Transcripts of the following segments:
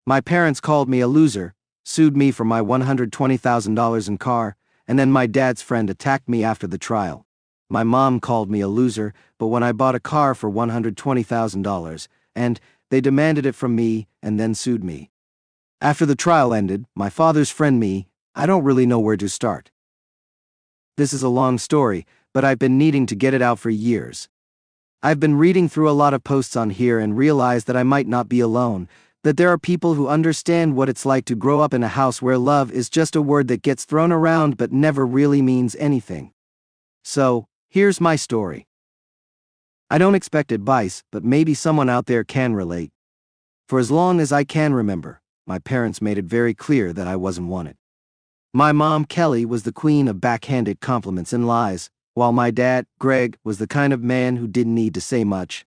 My parents called me a loser, sued me for my $120,000 in car, and then my dad's friend attacked me after the trial. My mom called me a loser, but when I bought a car for $120,000, and they demanded it from me and then sued me. After the trial ended, my father's friend me, I don't really know where to start. This is a long story, but I've been needing to get it out for years. I've been reading through a lot of posts on here and realized that I might not be alone, that there are people who understand what it's like to grow up in a house where love is just a word that gets thrown around but never really means anything. So, here's my story. I don't expect advice, but maybe someone out there can relate. For as long as I can remember, my parents made it very clear that I wasn't wanted. My mom, Kelly, was the queen of backhanded compliments and lies, while my dad, Greg, was the kind of man who didn't need to say much.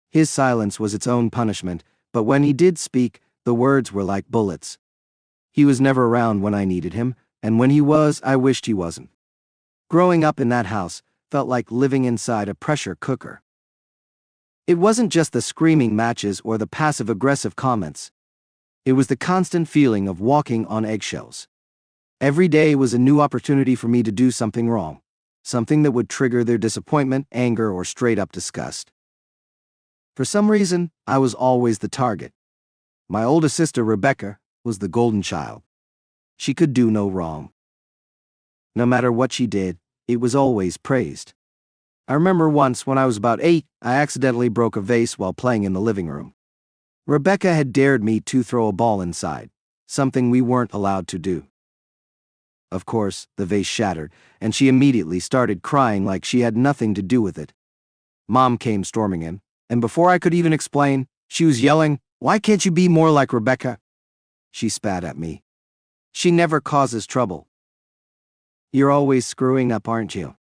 His silence was its own punishment, but when he did speak, the words were like bullets. He was never around when I needed him, and when he was, I wished he wasn't. Growing up in that house felt like living inside a pressure cooker. It wasn't just the screaming matches or the passive-aggressive comments. It was the constant feeling of walking on eggshells. Every day was a new opportunity for me to do something wrong, something that would trigger their disappointment, anger, or straight-up disgust. For some reason, I was always the target. My older sister, Rebecca, was the golden child. She could do no wrong. No matter what she did, it was always praised. I remember once when I was about 8, I accidentally broke a vase while playing in the living room. Rebecca had dared me to throw a ball inside, something we weren't allowed to do. Of course, the vase shattered, and she immediately started crying like she had nothing to do with it. Mom came storming in, and before I could even explain, she was yelling, "Why can't you be more like Rebecca?" She spat at me. "She never causes trouble." "You're always screwing up, aren't you?"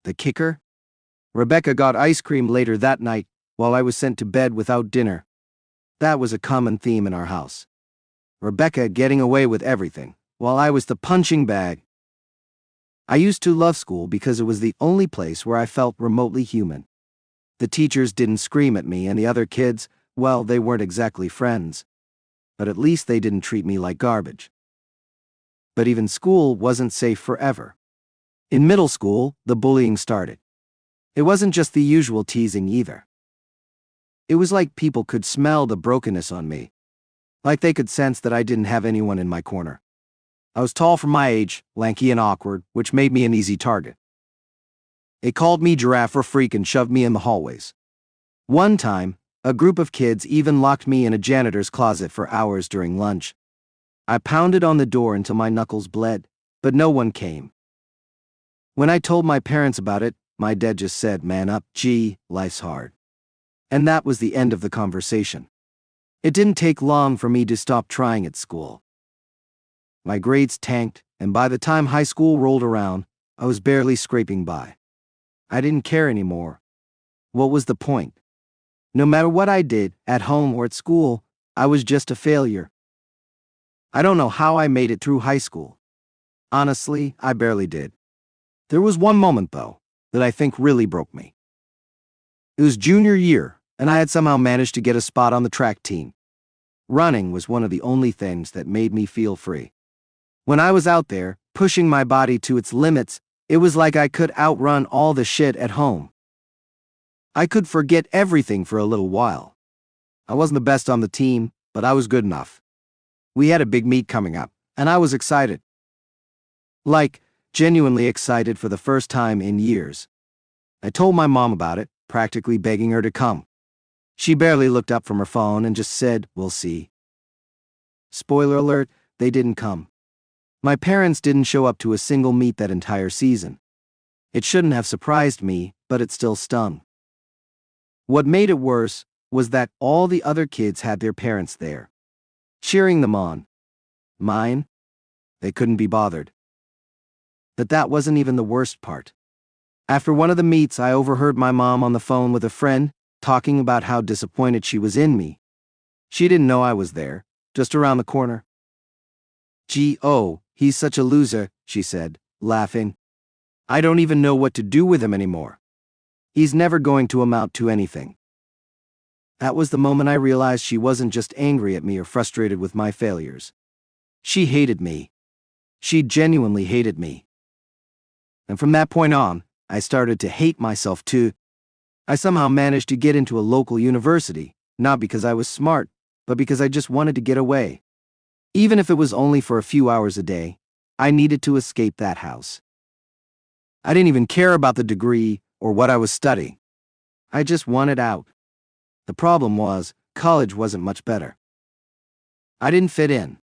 The kicker? Rebecca got ice cream later that night, while I was sent to bed without dinner. That was a common theme in our house. Rebecca getting away with everything, while I was the punching bag. I used to love school because it was the only place where I felt remotely human. The teachers didn't scream at me, and the other kids, well, they weren't exactly friends. But at least they didn't treat me like garbage. But even school wasn't safe forever. In middle school, the bullying started. It wasn't just the usual teasing either. It was like people could smell the brokenness on me. Like they could sense that I didn't have anyone in my corner. I was tall for my age, lanky and awkward, which made me an easy target. They called me giraffe or freak and shoved me in the hallways. One time, a group of kids even locked me in a janitor's closet for hours during lunch. I pounded on the door until my knuckles bled, but no one came. When I told my parents about it, my dad just said, "Man up, gee, life's hard." And that was the end of the conversation. It didn't take long for me to stop trying at school. My grades tanked, and by the time high school rolled around, I was barely scraping by. I didn't care anymore. What was the point? No matter what I did, at home or at school, I was just a failure. I don't know how I made it through high school. Honestly, I barely did. There was one moment, though, that I think really broke me. It was junior year, and I had somehow managed to get a spot on the track team. Running was one of the only things that made me feel free. When I was out there, pushing my body to its limits, it was like I could outrun all the shit at home. I could forget everything for a little while. I wasn't the best on the team, but I was good enough. We had a big meet coming up, and I was excited. Like, genuinely excited for the first time in years. I told my mom about it, practically begging her to come. She barely looked up from her phone and just said, "We'll see." Spoiler alert, they didn't come. My parents didn't show up to a single meet that entire season. It shouldn't have surprised me, but it still stung. What made it worse was that all the other kids had their parents there, cheering them on. Mine? They couldn't be bothered. But that wasn't even the worst part. After one of the meets, I overheard my mom on the phone with a friend, talking about how disappointed she was in me. She didn't know I was there, just around the corner. "Gee, oh, he's such a loser," she said, laughing. "I don't even know what to do with him anymore. He's never going to amount to anything." That was the moment I realized she wasn't just angry at me or frustrated with my failures. She hated me. She genuinely hated me. And from that point on, I started to hate myself too. I somehow managed to get into a local university, not because I was smart, but because I just wanted to get away. Even if it was only for a few hours a day, I needed to escape that house. I didn't even care about the degree or what I was studying. I just wanted out. The problem was, college wasn't much better. I didn't fit in.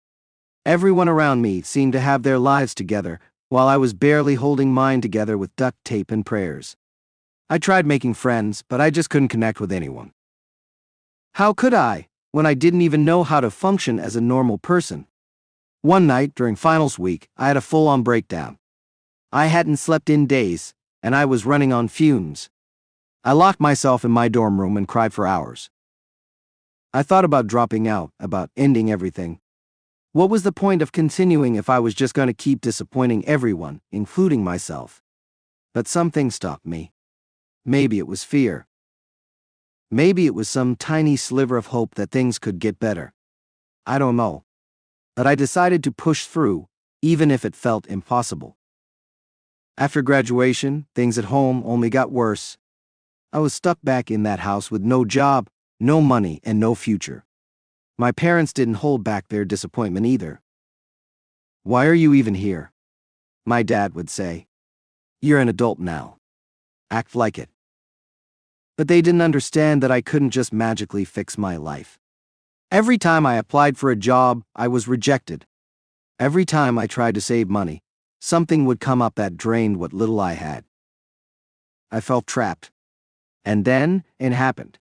Everyone around me seemed to have their lives together, while I was barely holding mine together with duct tape and prayers. I tried making friends, but I just couldn't connect with anyone. How could I, when I didn't even know how to function as a normal person? One night during finals week, I had a full-on breakdown. I hadn't slept in days, and I was running on fumes. I locked myself in my dorm room and cried for hours. I thought about dropping out, about ending everything. What was the point of continuing if I was just going to keep disappointing everyone, including myself? But something stopped me. Maybe it was fear. Maybe it was some tiny sliver of hope that things could get better. I don't know. But I decided to push through, even if it felt impossible. After graduation, things at home only got worse. I was stuck back in that house with no job, no money, and no future. My parents didn't hold back their disappointment either. "Why are you even here?" my dad would say. "You're an adult now. Act like it." But they didn't understand that I couldn't just magically fix my life. Every time I applied for a job, I was rejected. Every time I tried to save money, something would come up that drained what little I had. I felt trapped. And then it happened.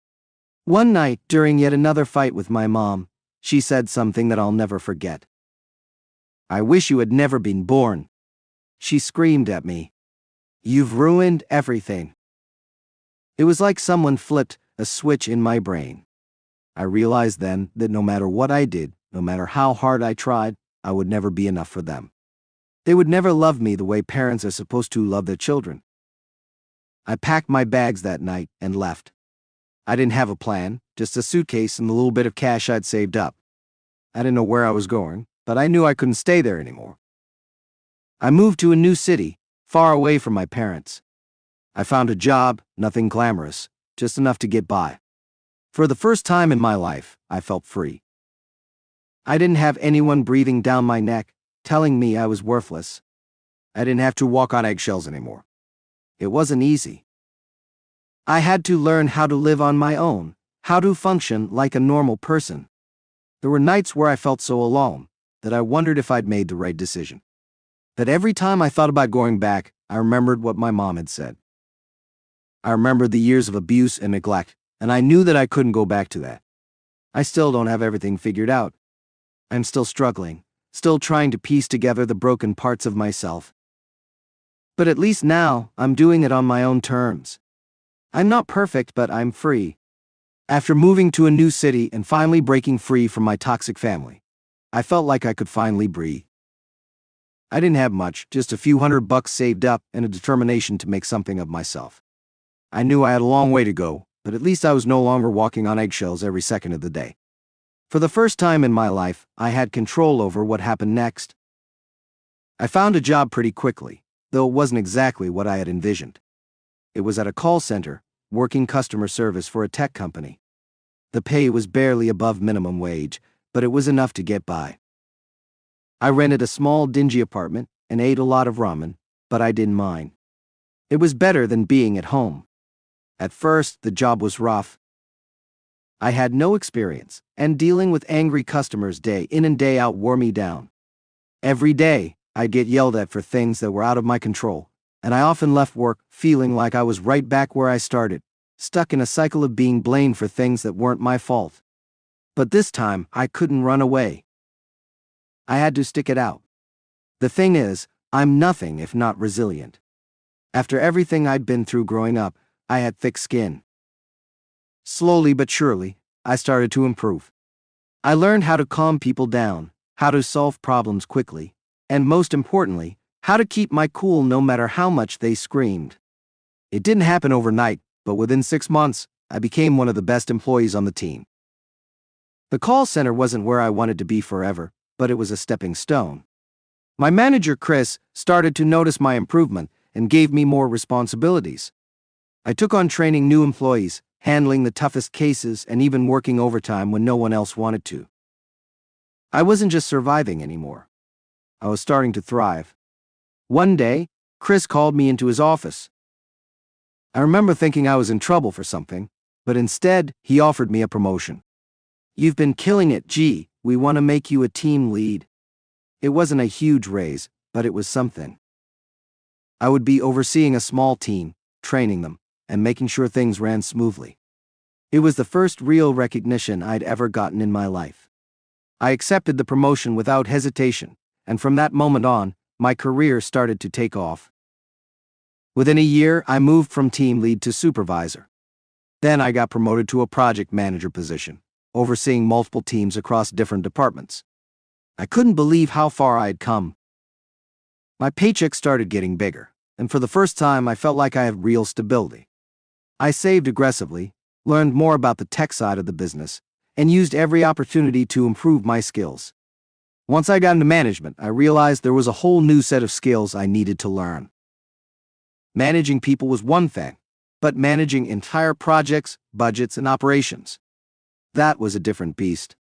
One night, during yet another fight with my mom, she said something that I'll never forget. "I wish you had never been born." She screamed at me. "You've ruined everything." It was like someone flipped a switch in my brain. I realized then that no matter what I did, no matter how hard I tried, I would never be enough for them. They would never love me the way parents are supposed to love their children. I packed my bags that night and left. I didn't have a plan, just a suitcase and the little bit of cash I'd saved up. I didn't know where I was going, but I knew I couldn't stay there anymore. I moved to a new city, far away from my parents. I found a job, nothing glamorous, just enough to get by. For the first time in my life, I felt free. I didn't have anyone breathing down my neck, telling me I was worthless. I didn't have to walk on eggshells anymore. It wasn't easy. I had to learn how to live on my own, how to function like a normal person. There were nights where I felt so alone that I wondered if I'd made the right decision. But every time I thought about going back, I remembered what my mom had said. I remembered the years of abuse and neglect, and I knew that I couldn't go back to that. I still don't have everything figured out. I'm still struggling, still trying to piece together the broken parts of myself. But at least now, I'm doing it on my own terms. I'm not perfect, but I'm free. After moving to a new city and finally breaking free from my toxic family, I felt like I could finally breathe. I didn't have much, just a few $100 saved up and a determination to make something of myself. I knew I had a long way to go, but at least I was no longer walking on eggshells every second of the day. For the first time in my life, I had control over what happened next. I found a job pretty quickly, though it wasn't exactly what I had envisioned. It was at a call center, working customer service for a tech company. The pay was barely above minimum wage, but it was enough to get by. I rented a small, dingy apartment and ate a lot of ramen, but I didn't mind. It was better than being at home. At first, the job was rough. I had no experience, and dealing with angry customers day in and day out wore me down. Every day, I'd get yelled at for things that were out of my control, and I often left work feeling like I was right back where I started, stuck in a cycle of being blamed for things that weren't my fault. But this time, I couldn't run away. I had to stick it out. The thing is, I'm nothing if not resilient. After everything I'd been through growing up, I had thick skin. Slowly but surely, I started to improve. I learned how to calm people down, how to solve problems quickly, and most importantly, how to keep my cool no matter how much they screamed. It didn't happen overnight, but within 6 months, I became one of the best employees on the team. The call center wasn't where I wanted to be forever, but it was a stepping stone. My manager, Chris, started to notice my improvement and gave me more responsibilities. I took on training new employees, handling the toughest cases, and even working overtime when no one else wanted to. I wasn't just surviving anymore. I was starting to thrive. One day, Chris called me into his office. I remember thinking I was in trouble for something, but instead, he offered me a promotion. "You've been killing it, G. We want to make you a team lead." It wasn't a huge raise, but it was something. I would be overseeing a small team, training them, and making sure things ran smoothly. It was the first real recognition I'd ever gotten in my life. I accepted the promotion without hesitation, and from that moment on, my career started to take off. Within a year, I moved from team lead to supervisor. Then I got promoted to a project manager position, overseeing multiple teams across different departments. I couldn't believe how far I had come. My paycheck started getting bigger, and for the first time I felt like I had real stability. I saved aggressively, learned more about the tech side of the business, and used every opportunity to improve my skills. Once I got into management, I realized there was a whole new set of skills I needed to learn. Managing people was one thing, but managing entire projects, budgets, and operations, that was a different beast.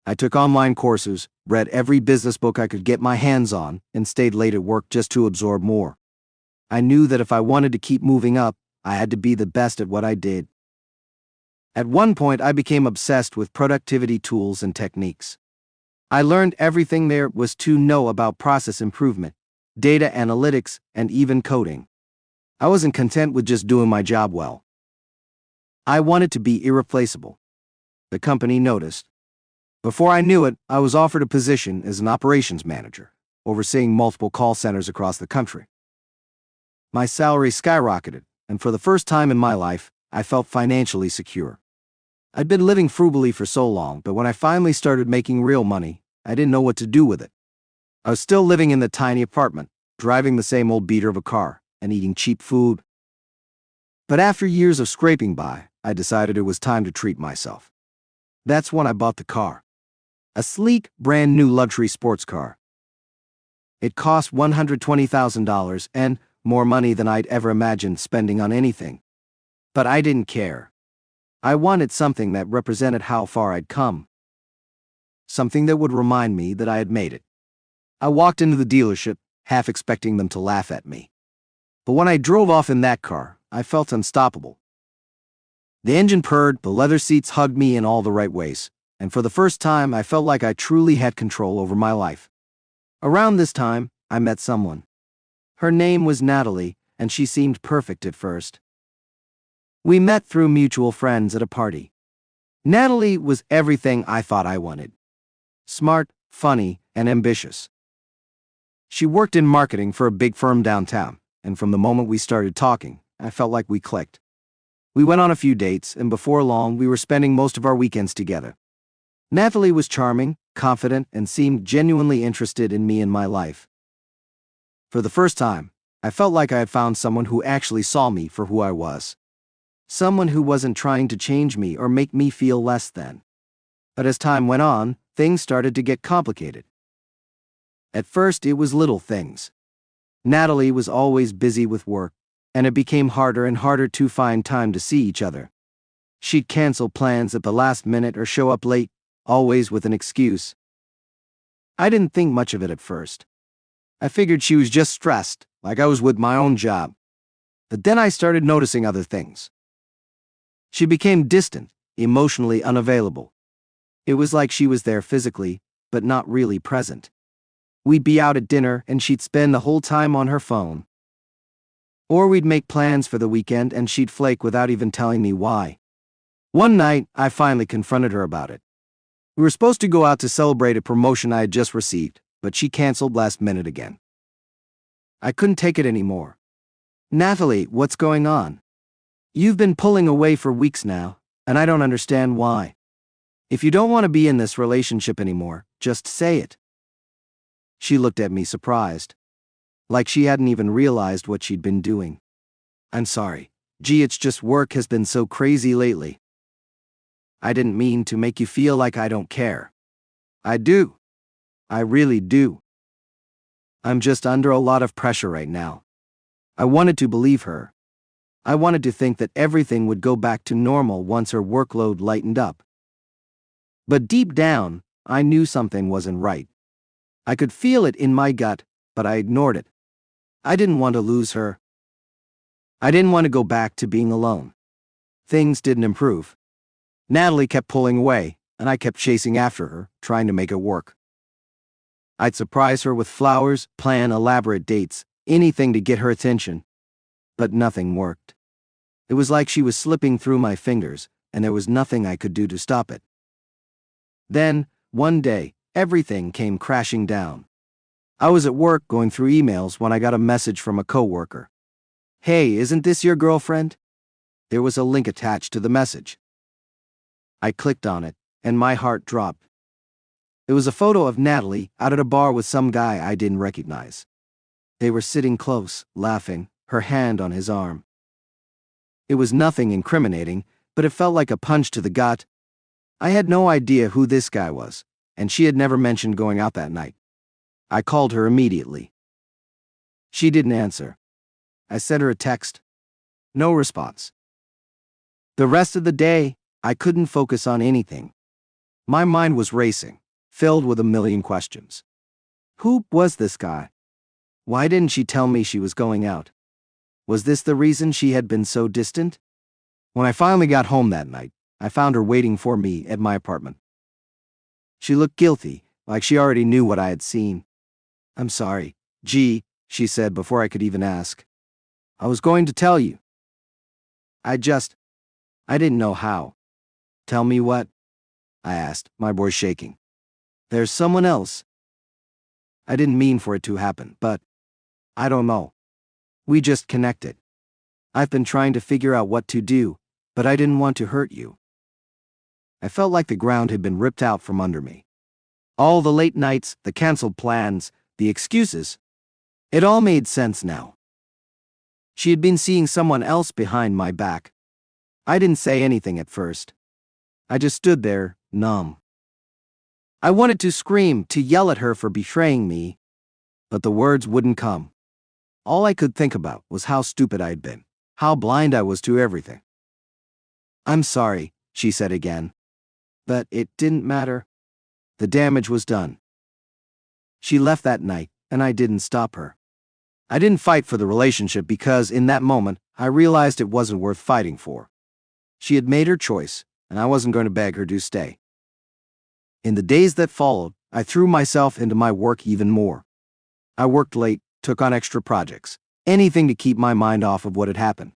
I took online courses, read every business book I could get my hands on, and stayed late at work just to absorb more. I knew that if I wanted to keep moving up, I had to be the best at what I did. At one point, I became obsessed with productivity tools and techniques. I learned everything there was to know about process improvement, data analytics, and even coding. I wasn't content with just doing my job well. I wanted to be irreplaceable. The company noticed. Before I knew it, I was offered a position as an operations manager, overseeing multiple call centers across the country. My salary skyrocketed, and for the first time in my life, I felt financially secure. I'd been living frugally for so long, but when I finally started making real money, I didn't know what to do with it. I was still living in the tiny apartment, driving the same old beater of a car, and eating cheap food. But after years of scraping by, I decided it was time to treat myself. That's when I bought the car. A sleek, brand new luxury sports car. It cost $120,000 and more money than I'd ever imagined spending on anything. But I didn't care. I wanted something that represented how far I'd come. Something that would remind me that I had made it. I walked into the dealership, half expecting them to laugh at me. But when I drove off in that car, I felt unstoppable. The engine purred, the leather seats hugged me in all the right ways, and for the first time I felt like I truly had control over my life. Around this time, I met someone. Her name was Natalie, and she seemed perfect at first. We met through mutual friends at a party. Natalie was everything I thought I wanted. Smart, funny, and ambitious. She worked in marketing for a big firm downtown, and from the moment we started talking, I felt like we clicked. We went on a few dates, and before long, we were spending most of our weekends together. Natalie was charming, confident, and seemed genuinely interested in me and my life. For the first time, I felt like I had found someone who actually saw me for who I was. Someone who wasn't trying to change me or make me feel less than. But as time went on, things started to get complicated. At first, it was little things. Natalie was always busy with work, and it became harder and harder to find time to see each other. She'd cancel plans at the last minute or show up late, always with an excuse. I didn't think much of it at first. I figured she was just stressed, like I was with my own job. But then I started noticing other things. She became distant, emotionally unavailable. It was like she was there physically, but not really present. We'd be out at dinner and she'd spend the whole time on her phone. Or we'd make plans for the weekend and she'd flake without even telling me why. One night, I finally confronted her about it. We were supposed to go out to celebrate a promotion I had just received, but she canceled last minute again. I couldn't take it anymore. "Natalie, what's going on? You've been pulling away for weeks now, and I don't understand why. If you don't want to be in this relationship anymore, just say it." She looked at me surprised, like she hadn't even realized what she'd been doing. "I'm sorry. Gee, it's just work has been so crazy lately. I didn't mean to make you feel like I don't care. I do. I really do. I'm just under a lot of pressure right now. I wanted to believe her. I wanted to think that everything would go back to normal once her workload lightened up. But deep down, I knew something wasn't right. I could feel it in my gut, but I ignored it. I didn't want to lose her. I didn't want to go back to being alone. Things didn't improve. Natalie kept pulling away, and I kept chasing after her, trying to make it work. I'd surprise her with flowers, plan elaborate dates, anything to get her attention. But nothing worked. It was like she was slipping through my fingers, and there was nothing I could do to stop it. Then, one day, everything came crashing down. I was at work going through emails when I got a message from a coworker. "Hey, isn't this your girlfriend?" There was a link attached to the message. I clicked on it, and my heart dropped. It was a photo of Natalie out at a bar with some guy I didn't recognize. They were sitting close, laughing, her hand on his arm. It was nothing incriminating, but it felt like a punch to the gut. I had no idea who this guy was, and she had never mentioned going out that night. I called her immediately. She didn't answer. I sent her a text. No response. The rest of the day, I couldn't focus on anything. My mind was racing, filled with a million questions. Who was this guy? Why didn't she tell me she was going out? Was this the reason she had been so distant? When I finally got home that night, I found her waiting for me at my apartment. She looked guilty, like she already knew what I had seen. "I'm sorry, G," she said before I could even ask. "I was going to tell you. I didn't know how." "Tell me what?" I asked, my voice shaking. "There's someone else." I didn't mean for it to happen, but I don't know. We just connected. I've been trying to figure out what to do, but I didn't want to hurt you. I felt like the ground had been ripped out from under me. All the late nights, the canceled plans, the excuses. It all made sense now. She had been seeing someone else behind my back. I didn't say anything at first. I just stood there, numb. I wanted to scream, to yell at her for betraying me, but the words wouldn't come. All I could think about was how stupid I'd been, how blind I was to everything. "I'm sorry," she said again. But it didn't matter. The damage was done. She left that night, and I didn't stop her. I didn't fight for the relationship because, in that moment, I realized it wasn't worth fighting for. She had made her choice, and I wasn't going to beg her to stay. In the days that followed, I threw myself into my work even more. I worked late, took on extra projects, anything to keep my mind off of what had happened.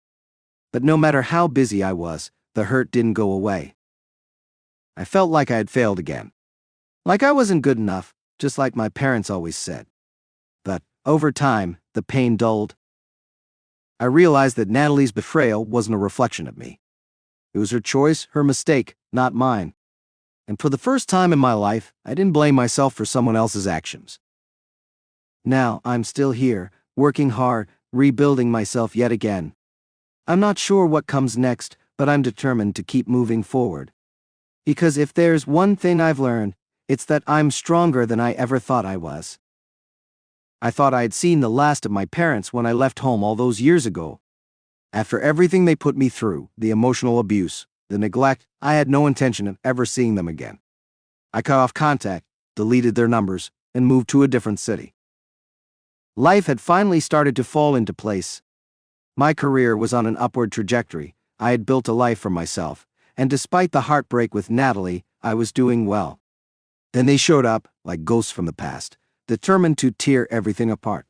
But no matter how busy I was, the hurt didn't go away. I felt like I had failed again. Like I wasn't good enough, just like my parents always said. But, over time, the pain dulled. I realized that Natalie's betrayal wasn't a reflection of me. It was her choice, her mistake, not mine. And for the first time in my life, I didn't blame myself for someone else's actions. Now, I'm still here, working hard, rebuilding myself yet again. I'm not sure what comes next, but I'm determined to keep moving forward. Because if there's one thing I've learned, it's that I'm stronger than I ever thought I was. I thought I had seen the last of my parents when I left home all those years ago. After everything they put me through, the emotional abuse, the neglect, I had no intention of ever seeing them again. I cut off contact, deleted their numbers, and moved to a different city. Life had finally started to fall into place. My career was on an upward trajectory. I had built a life for myself, and despite the heartbreak with Natalie, I was doing well. Then they showed up, like ghosts from the past, determined to tear everything apart.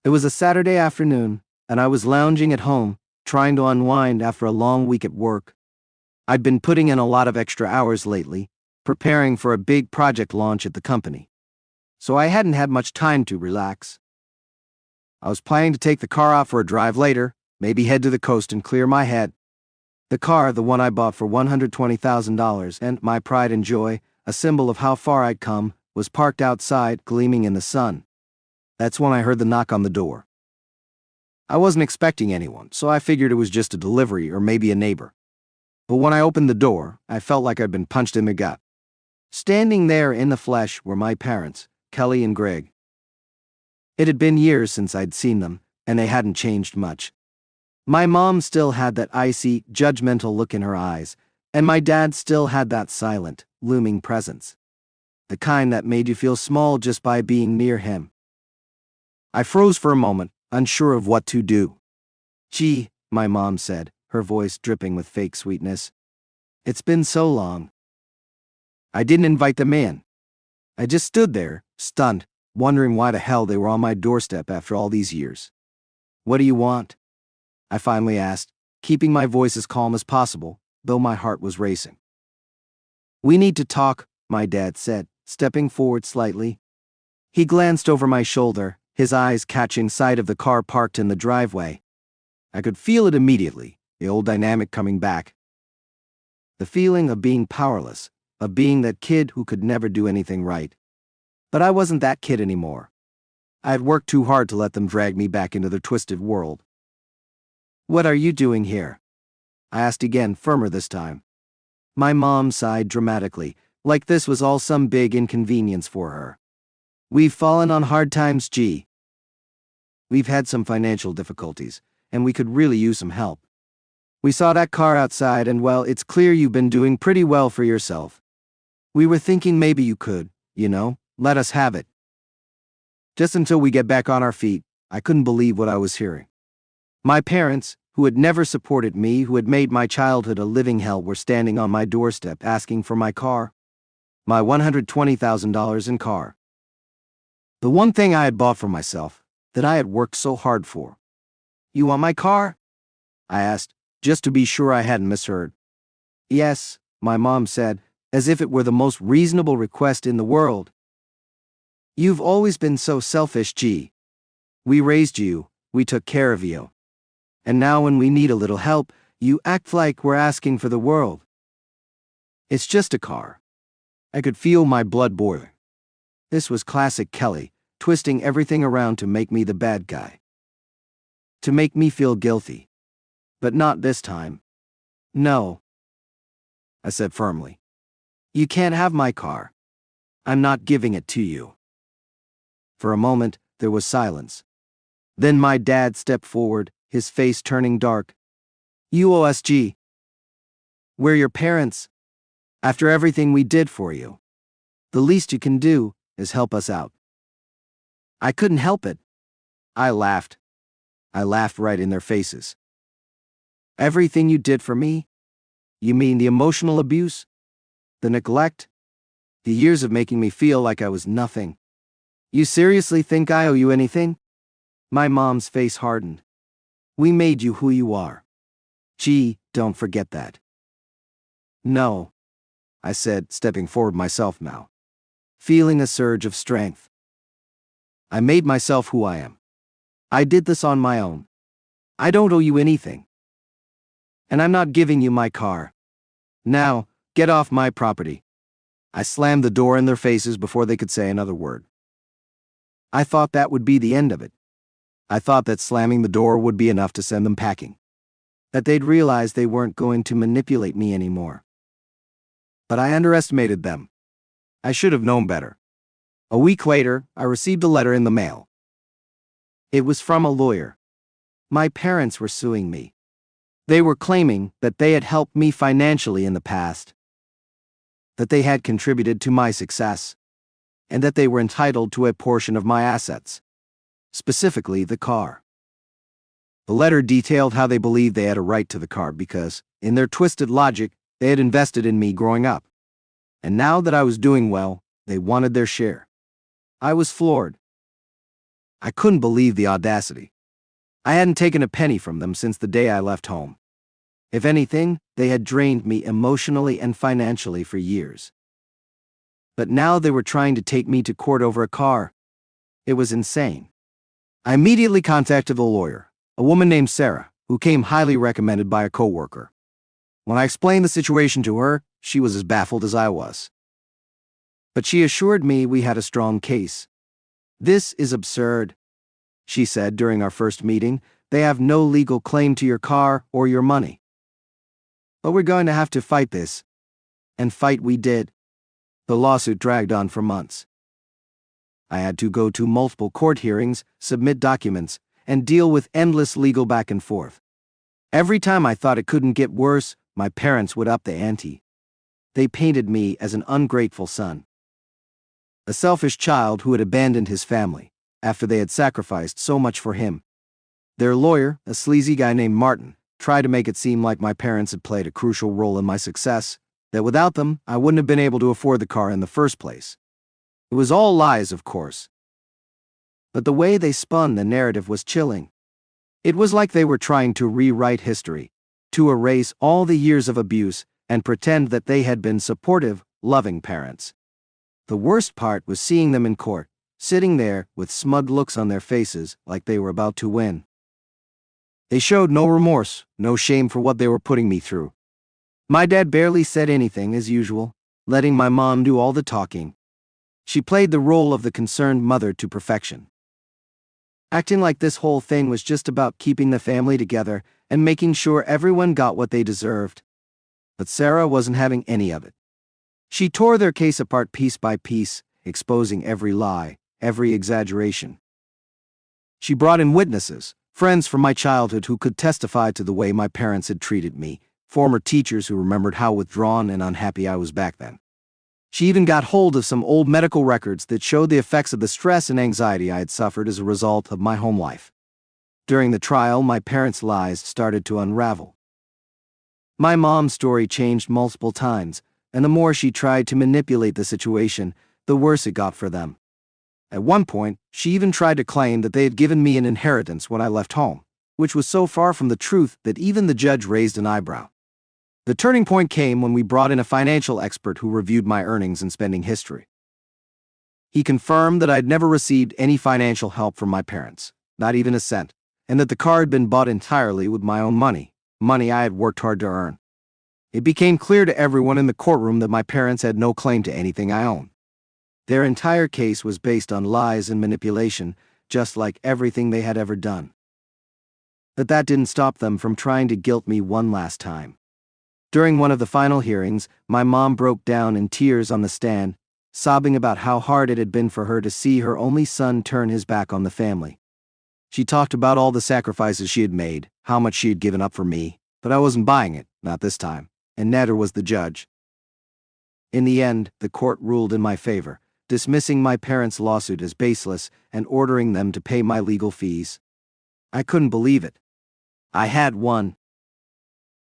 It was a Saturday afternoon, and I was lounging at home, trying to unwind after a long week at work. I'd been putting in a lot of extra hours lately, preparing for a big project launch at the company. So I hadn't had much time to relax. I was planning to take the car out for a drive later, maybe head to the coast and clear my head. The car, the one I bought for $120,000, and my pride and joy, a symbol of how far I'd come, was parked outside, gleaming in the sun. That's when I heard the knock on the door. I wasn't expecting anyone, so I figured it was just a delivery or maybe a neighbor. But when I opened the door, I felt like I'd been punched in the gut. Standing there in the flesh were my parents, Kelly and Greg. It had been years since I'd seen them, and they hadn't changed much. My mom still had that icy, judgmental look in her eyes, and my dad still had that silent, looming presence. The kind that made you feel small just by being near him. I froze for a moment, unsure of what to do. "Gee," my mom said, her voice dripping with fake sweetness. "It's been so long." I didn't invite them in. I just stood there, stunned, wondering why the hell they were on my doorstep after all these years. "What do you want?" I finally asked, keeping my voice as calm as possible, though my heart was racing. "We need to talk," my dad said, stepping forward slightly. He glanced over my shoulder, his eyes catching sight of the car parked in the driveway. I could feel it immediately, the old dynamic coming back. The feeling of being powerless, of being that kid who could never do anything right. But I wasn't that kid anymore. I had worked too hard to let them drag me back into their twisted world. "What are you doing here?" I asked again, firmer this time. My mom sighed dramatically, like this was all some big inconvenience for her. "We've fallen on hard times, G. We've had some financial difficulties, and we could really use some help. We saw that car outside and well, it's clear you've been doing pretty well for yourself. We were thinking maybe you could, let us have it." Just until we get back on our feet, I couldn't believe what I was hearing. My parents, who had never supported me, who had made my childhood a living hell, were standing on my doorstep asking for my car. My $120,000 in car. The one thing I had bought for myself, that I had worked so hard for. "You want my car?" I asked, just to be sure I hadn't misheard. "Yes," my mom said, as if it were the most reasonable request in the world. "You've always been so selfish, G. We raised you, we took care of you. And now when we need a little help, you act like we're asking for the world. It's just a car." I could feel my blood boiling. This was classic Kelly, twisting everything around to make me the bad guy. To make me feel guilty. But not this time. "No," I said firmly. "You can't have my car. I'm not giving it to you." For a moment, there was silence. Then my dad stepped forward, his face turning dark. "You owe us, G. We're your parents. After everything we did for you, the least you can do is help us out." I couldn't help it. I laughed. I laughed right in their faces. "Everything you did for me? You mean the emotional abuse? The neglect? The years of making me feel like I was nothing? You seriously think I owe you anything?" My mom's face hardened. "We made you who you are. Gee, don't forget that." "No," I said, stepping forward myself now, feeling a surge of strength. "I made myself who I am. I did this on my own. I don't owe you anything. And I'm not giving you my car. Now, get off my property." I slammed the door in their faces before they could say another word. I thought that would be the end of it. I thought that slamming the door would be enough to send them packing. That they'd realize they weren't going to manipulate me anymore. But I underestimated them. I should have known better. A week later, I received a letter in the mail. It was from a lawyer. My parents were suing me. They were claiming that they had helped me financially in the past, that they had contributed to my success, and that they were entitled to a portion of my assets, specifically the car. The letter detailed how they believed they had a right to the car because, in their twisted logic, they had invested in me growing up. And now that I was doing well, they wanted their share. I was floored. I couldn't believe the audacity. I hadn't taken a penny from them since the day I left home. If anything, they had drained me emotionally and financially for years. But now they were trying to take me to court over a car. It was insane. I immediately contacted a lawyer, a woman named Sarah, who came highly recommended by a coworker. When I explained the situation to her, she was as baffled as I was. But she assured me we had a strong case. "This is absurd," she said during our first meeting. They have no legal claim to your car or your money. But we're going to have to fight this. And fight we did. The lawsuit dragged on for months. I had to go to multiple court hearings, submit documents, and deal with endless legal back and forth. Every time I thought it couldn't get worse, my parents would up the ante. They painted me as an ungrateful son. A selfish child who had abandoned his family, after they had sacrificed so much for him. Their lawyer, a sleazy guy named Martin, tried to make it seem like my parents had played a crucial role in my success, that without them, I wouldn't have been able to afford the car in the first place. It was all lies, of course. But the way they spun the narrative was chilling. It was like they were trying to rewrite history, to erase all the years of abuse and pretend that they had been supportive, loving parents. The worst part was seeing them in court, sitting there with smug looks on their faces like they were about to win. They showed no remorse, no shame for what they were putting me through. My dad barely said anything as usual, letting my mom do all the talking. She played the role of the concerned mother to perfection, acting like this whole thing was just about keeping the family together and making sure everyone got what they deserved. But Sarah wasn't having any of it. She tore their case apart piece by piece, exposing every lie, every exaggeration. She brought in witnesses, friends from my childhood who could testify to the way my parents had treated me, former teachers who remembered how withdrawn and unhappy I was back then. She even got hold of some old medical records that showed the effects of the stress and anxiety I had suffered as a result of my home life. During the trial, my parents' lies started to unravel. My mom's story changed multiple times, and the more she tried to manipulate the situation, the worse it got for them. At one point, she even tried to claim that they had given me an inheritance when I left home, which was so far from the truth that even the judge raised an eyebrow. The turning point came when we brought in a financial expert who reviewed my earnings and spending history. He confirmed that I had never received any financial help from my parents, not even a cent, and that the car had been bought entirely with my own money I had worked hard to earn. It became clear to everyone in the courtroom that my parents had no claim to anything I owned. Their entire case was based on lies and manipulation, just like everything they had ever done. But that didn't stop them from trying to guilt me one last time. During one of the final hearings, my mom broke down in tears on the stand, sobbing about how hard it had been for her to see her only son turn his back on the family. She talked about all the sacrifices she had made, how much she had given up for me, but I wasn't buying it, not this time, and neither was the judge. In the end, the court ruled in my favor, dismissing my parents' lawsuit as baseless and ordering them to pay my legal fees. I couldn't believe it. I had won.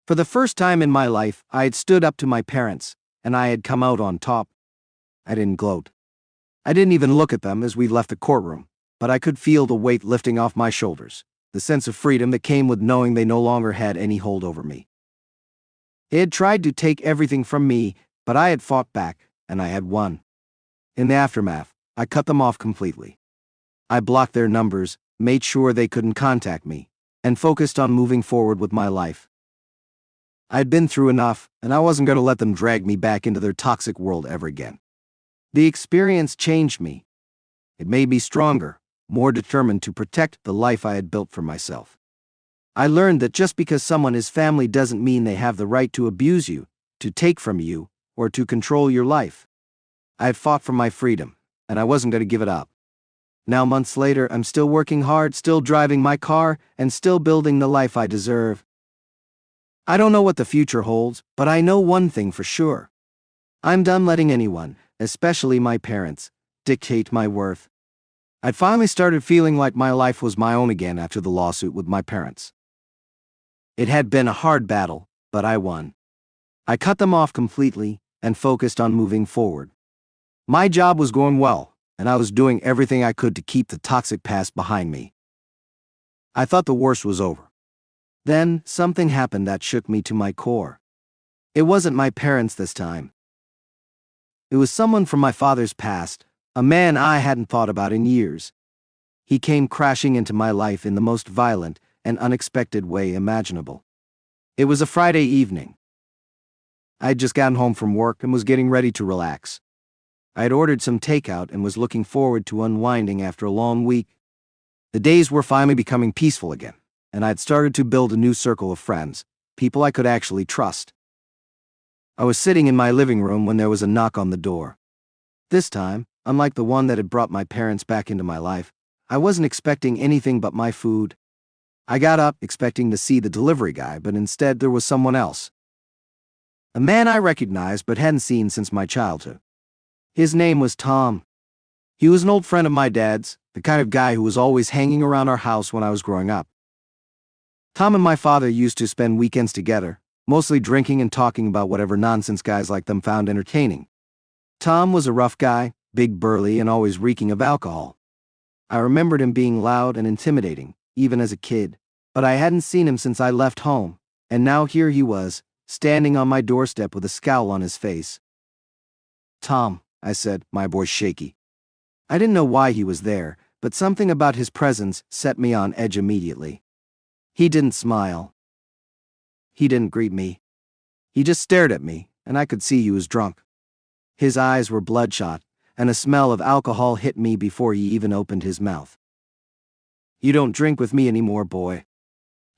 For the first time in my life, I had stood up to my parents, and I had come out on top. I didn't gloat. I didn't even look at them as we left the courtroom, but I could feel the weight lifting off my shoulders, the sense of freedom that came with knowing they no longer had any hold over me. They had tried to take everything from me, but I had fought back, and I had won. In the aftermath, I cut them off completely. I blocked their numbers, made sure they couldn't contact me, and focused on moving forward with my life. I'd been through enough, and I wasn't going to let them drag me back into their toxic world ever again. The experience changed me. It made me stronger, more determined to protect the life I had built for myself. I learned that just because someone is family doesn't mean they have the right to abuse you, to take from you, or to control your life. I had fought for my freedom, and I wasn't going to give it up. Now, months later, I'm still working hard, still driving my car, and still building the life I deserve. I don't know what the future holds, but I know one thing for sure. I'm done letting anyone, especially my parents, dictate my worth. I'd finally started feeling like my life was my own again after the lawsuit with my parents. It had been a hard battle, but I won. I cut them off completely and focused on moving forward. My job was going well, and I was doing everything I could to keep the toxic past behind me. I thought the worst was over. Then, something happened that shook me to my core. It wasn't my parents this time. It was someone from my father's past, a man I hadn't thought about in years. He came crashing into my life in the most violent and unexpected way imaginable. It was a Friday evening. I had just gotten home from work and was getting ready to relax. I had ordered some takeout and was looking forward to unwinding after a long week. The days were finally becoming peaceful again, and I'd started to build a new circle of friends, people I could actually trust. I was sitting in my living room when there was a knock on the door. This time, unlike the one that had brought my parents back into my life, I wasn't expecting anything but my food. I got up expecting to see the delivery guy, but instead there was someone else. A man I recognized but hadn't seen since my childhood. His name was Tom. He was an old friend of my dad's, the kind of guy who was always hanging around our house when I was growing up. Tom and my father used to spend weekends together, mostly drinking and talking about whatever nonsense guys like them found entertaining. Tom was a rough guy, big, burly, and always reeking of alcohol. I remembered him being loud and intimidating, even as a kid, but I hadn't seen him since I left home, and now here he was, standing on my doorstep with a scowl on his face. "Tom," I said, my voice shaky. I didn't know why he was there, but something about his presence set me on edge immediately. He didn't smile. He didn't greet me. He just stared at me, and I could see he was drunk. His eyes were bloodshot, and a smell of alcohol hit me before he even opened his mouth. "You don't drink with me anymore, boy,"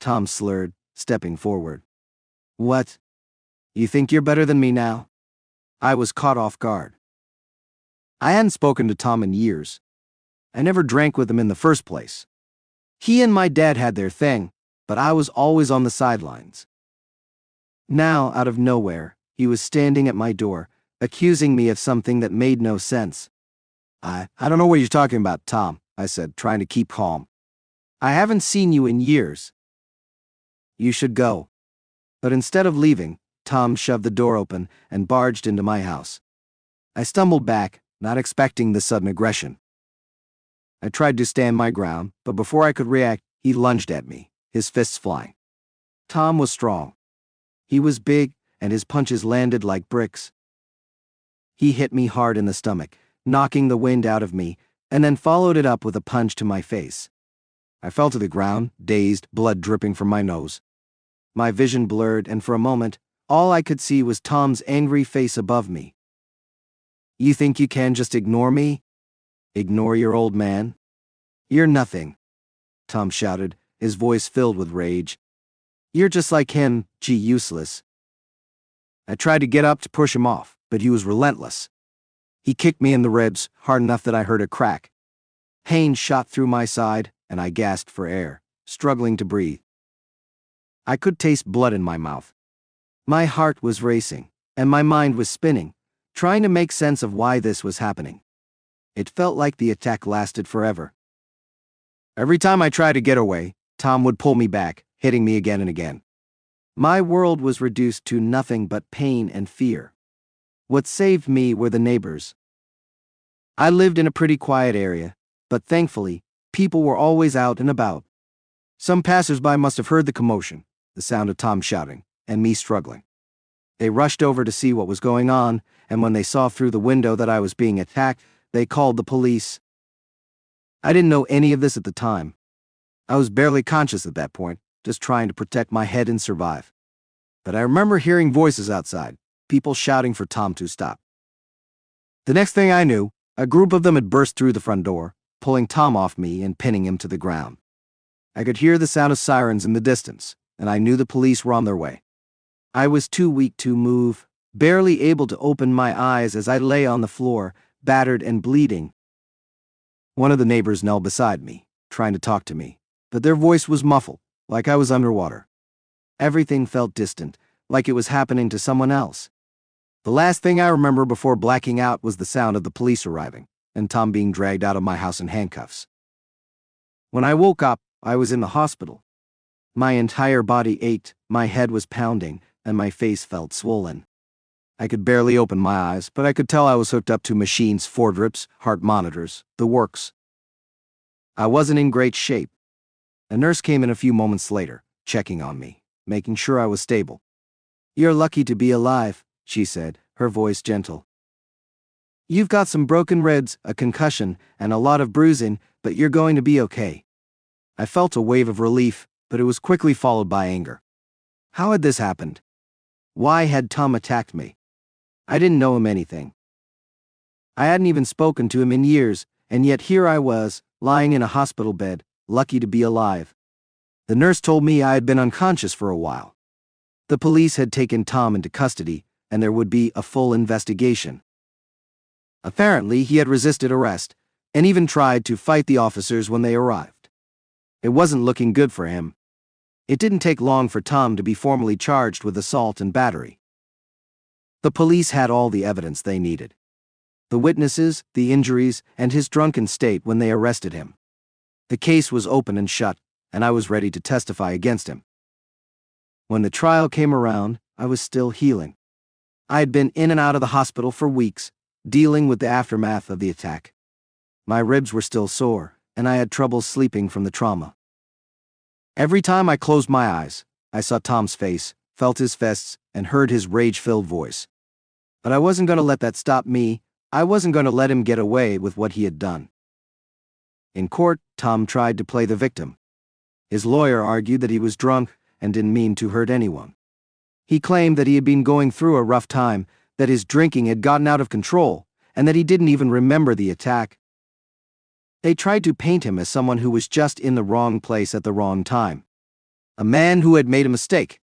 Tom slurred, stepping forward. "What? You think you're better than me now?" I was caught off guard. I hadn't spoken to Tom in years. I never drank with him in the first place. He and my dad had their thing, but I was always on the sidelines. Now, out of nowhere, he was standing at my door, accusing me of something that made no sense. I don't know what you're talking about, Tom," I said, trying to keep calm. "I haven't seen you in years." "You should go." But instead of leaving, Tom shoved the door open and barged into my house. I stumbled back, not expecting the sudden aggression. I tried to stand my ground, but before I could react, he lunged at me, his fists flying. Tom was strong. He was big, and his punches landed like bricks. He hit me hard in the stomach, knocking the wind out of me, and then followed it up with a punch to my face. I fell to the ground, dazed, blood dripping from my nose. My vision blurred, and for a moment, all I could see was Tom's angry face above me. "You think you can just ignore me? Ignore your old man? You're nothing," Tom shouted, his voice filled with rage. "You're just like him, useless." I tried to get up to push him off, but he was relentless. He kicked me in the ribs, hard enough that I heard a crack. Pain shot through my side, and I gasped for air, struggling to breathe. I could taste blood in my mouth. My heart was racing, and my mind was spinning, trying to make sense of why this was happening. It felt like the attack lasted forever. Every time I tried to get away, Tom would pull me back, hitting me again and again. My world was reduced to nothing but pain and fear. What saved me were the neighbors. I lived in a pretty quiet area, but thankfully, people were always out and about. Some passers-by must have heard the commotion, the sound of Tom shouting, and me struggling. They rushed over to see what was going on, and when they saw through the window that I was being attacked, they called the police. I didn't know any of this at the time. I was barely conscious at that point, just trying to protect my head and survive. But I remember hearing voices outside, people shouting for Tom to stop. The next thing I knew, a group of them had burst through the front door, pulling Tom off me and pinning him to the ground. I could hear the sound of sirens in the distance, and I knew the police were on their way. I was too weak to move, barely able to open my eyes as I lay on the floor, battered and bleeding. One of the neighbors knelt beside me, trying to talk to me, but their voice was muffled, like I was underwater. Everything felt distant, like it was happening to someone else. The last thing I remember before blacking out was the sound of the police arriving, and Tom being dragged out of my house in handcuffs. When I woke up, I was in the hospital. My entire body ached, my head was pounding, and my face felt swollen. I could barely open my eyes, but I could tell I was hooked up to machines, Ford drips, heart monitors, the works. I wasn't in great shape. A nurse came in a few moments later, checking on me, making sure I was stable. "You're lucky to be alive," she said, her voice gentle. "You've got some broken ribs, a concussion, and a lot of bruising, but you're going to be okay." I felt a wave of relief, but it was quickly followed by anger. How had this happened? Why had Tom attacked me? I didn't know him anything. I hadn't even spoken to him in years, and yet here I was, lying in a hospital bed, lucky to be alive. The nurse told me I had been unconscious for a while. The police had taken Tom into custody, and there would be a full investigation. Apparently, he had resisted arrest, and even tried to fight the officers when they arrived. It wasn't looking good for him. It didn't take long for Tom to be formally charged with assault and battery. The police had all the evidence they needed. The witnesses, the injuries, and his drunken state when they arrested him. The case was open and shut, and I was ready to testify against him. When the trial came around, I was still healing. I had been in and out of the hospital for weeks, dealing with the aftermath of the attack. My ribs were still sore, and I had trouble sleeping from the trauma. Every time I closed my eyes, I saw Tom's face, felt his fists, and heard his rage-filled voice. But I wasn't going to let that stop me. I wasn't going to let him get away with what he had done. In court, Tom tried to play the victim. His lawyer argued that he was drunk and didn't mean to hurt anyone. He claimed that he had been going through a rough time, that his drinking had gotten out of control, and that he didn't even remember the attack. They tried to paint him as someone who was just in the wrong place at the wrong time. A man who had made a mistake.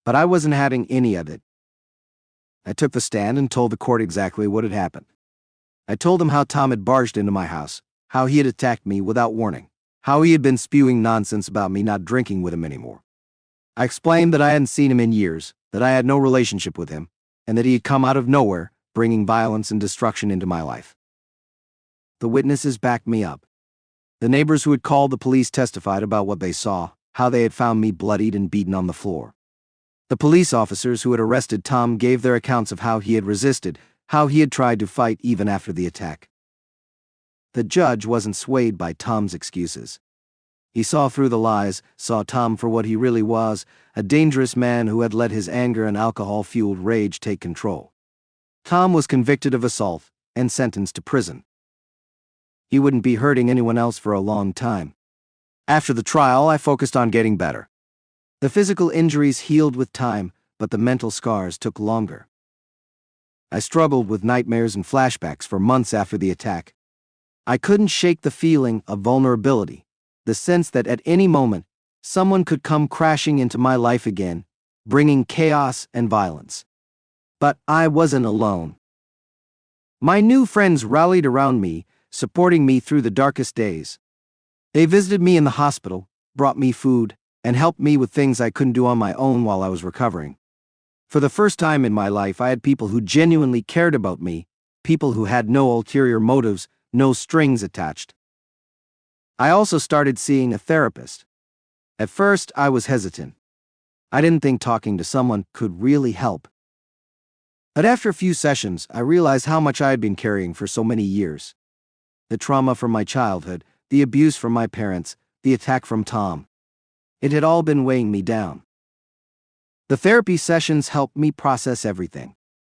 But I wasn't having any of it. I took the stand and told the court exactly what had happened. I told them how Tom had barged into my house, how he had attacked me without warning, how he had been spewing nonsense about me not drinking with him anymore. I explained that I hadn't seen him in years, that I had no relationship with him, and that he had come out of nowhere, bringing violence and destruction into my life. The witnesses backed me up. The neighbors who had called the police testified about what they saw, how they had found me bloodied and beaten on the floor. The police officers who had arrested Tom gave their accounts of how he had resisted, how he had tried to fight even after the attack. The judge wasn't swayed by Tom's excuses. He saw through the lies, saw Tom for what he really was, a dangerous man who had let his anger and alcohol-fueled rage take control. Tom was convicted of assault and sentenced to prison. He wouldn't be hurting anyone else for a long time. After the trial, I focused on getting better. The physical injuries healed with time, but the mental scars took longer. I struggled with nightmares and flashbacks for months after the attack. I couldn't shake the feeling of vulnerability, the sense that at any moment, someone could come crashing into my life again, bringing chaos and violence. But I wasn't alone. My new friends rallied around me, supporting me through the darkest days. They visited me in the hospital, brought me food, and helped me with things I couldn't do on my own while I was recovering. For the first time in my life, I had people who genuinely cared about me, people who had no ulterior motives, no strings attached. I also started seeing a therapist. At first, I was hesitant. I didn't think talking to someone could really help. But after a few sessions, I realized how much I had been carrying for so many years. The trauma from my childhood, the abuse from my parents, the attack from Tom. It had all been weighing me down. The therapy sessions helped me process everything.